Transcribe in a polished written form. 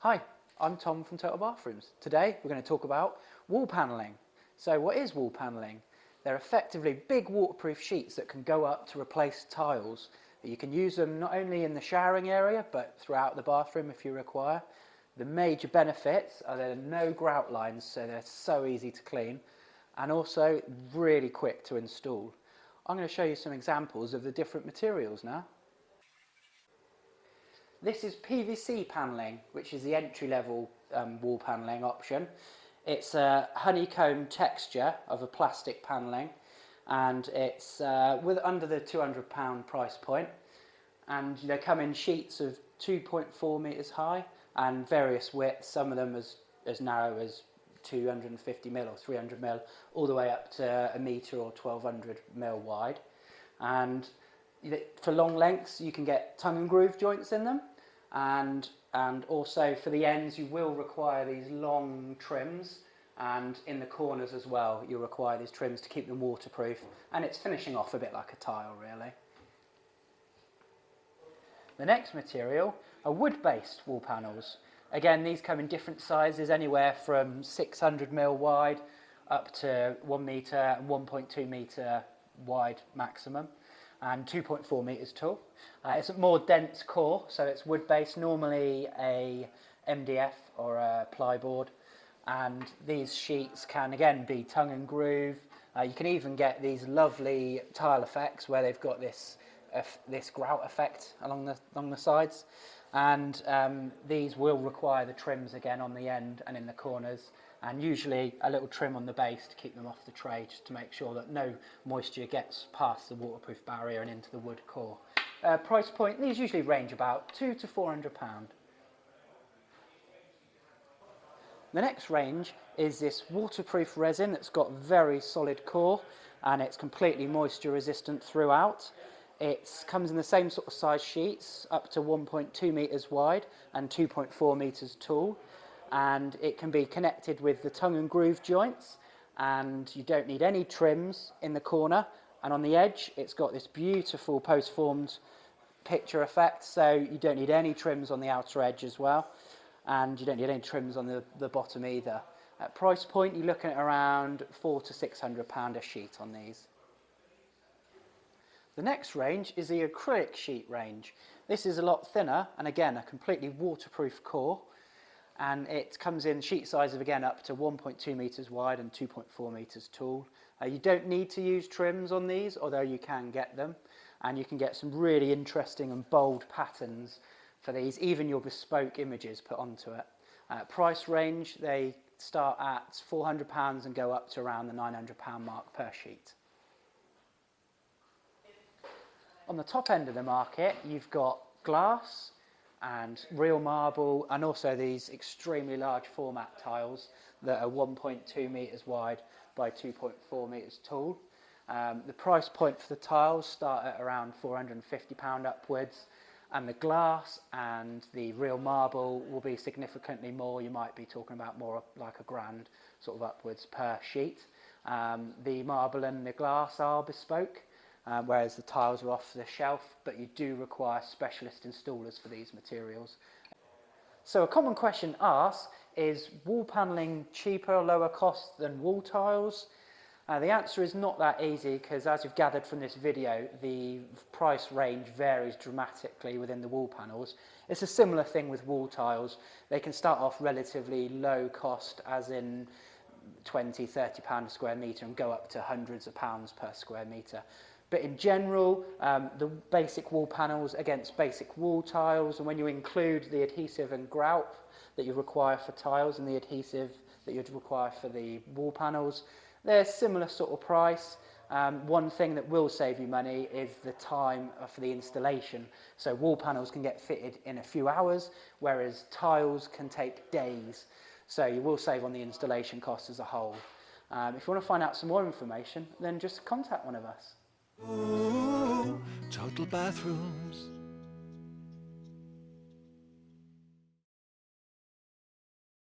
Hi, I'm Tom from Total Bathrooms. Today we're going to talk about wall panelling. So what is wall panelling? They're effectively big waterproof sheets that can go up to replace tiles. You can use them not only in the showering area but throughout the bathroom if you require. The major benefits are there are no grout lines, so they're so easy to clean and also really quick to install. I'm going to show you some examples of the different materials now. This is PVC panelling, which is the entry-level wall panelling option. It's a honeycomb texture of a plastic panelling, and it's with under the £200 price point. And they come in sheets of 2.4 metres high and various widths. Some of them as narrow as 250mm or 300mm, all the way up to a metre or 1200mm wide. And for long lengths you can get tongue and groove joints in them, and also for the ends you will require these long trims, and in the corners as well you'll require these trims to keep them waterproof, and it's finishing off a bit like a tile really. The next material are wood-based wall panels. Again, these come in different sizes, anywhere from 600mm wide up to 1 metre and 1.2 metre wide maximum, and 2.4 metres tall. It's a more dense core, so it's wood-based, normally a MDF or a plyboard, and these sheets can again be tongue and groove. You can even get these lovely tile effects where they've got this grout effect along the sides, and these will require the trims again on the end and in the corners, and usually a little trim on the base to keep them off the tray, just to make sure that no moisture gets past the waterproof barrier and into the wood core. Price point, these usually range about £200 to £400. The next range is this waterproof resin that's got very solid core and it's completely moisture resistant throughout. It comes in the same sort of size sheets, up to 1.2 metres wide and 2.4 metres tall, and it can be connected with the tongue and groove joints, and you don't need any trims in the corner, and on the edge it's got this beautiful post-formed picture effect, so you don't need any trims on the outer edge as well, and you don't need any trims on the bottom either. At price point you're looking at around £400 to £600 a sheet on these. The next range is the acrylic sheet range. This is a lot thinner and again a completely waterproof core, and it comes in sheet size of again up to 1.2 metres wide and 2.4 metres tall. You don't need to use trims on these, although you can get them, and you can get some really interesting and bold patterns for these, even your bespoke images put onto it. Price range, they start at £400 and go up to around the £900 mark per sheet. On the top end of the market, you've got glass and real marble, and also these extremely large format tiles that are 1.2 metres wide by 2.4 metres tall. The price point for the tiles start at around £450 upwards, and the glass and the real marble will be significantly more. You might be talking about more like £1,000 sort of upwards per sheet. The marble and the glass are bespoke, whereas the tiles are off the shelf, but you do require specialist installers for these materials. So a common question asked is wall panelling cheaper or lower cost than wall tiles? The answer is not that easy, because as you've gathered from this video, the price range varies dramatically within the wall panels. It's a similar thing with wall tiles. They can start off relatively low cost, as in £20, £30 a square metre, and go up to hundreds of pounds per square metre. But in general, the basic wall panels against basic wall tiles, and when you include the adhesive and grout that you require for tiles and the adhesive that you'd require for the wall panels, they're similar sort of price. One thing that will save you money is the time for the installation. So wall panels can get fitted in a few hours, whereas tiles can take days. So you will save on the installation costs as a whole. If you want to find out some more information, then just contact one of us. Ooh, Total Bathrooms.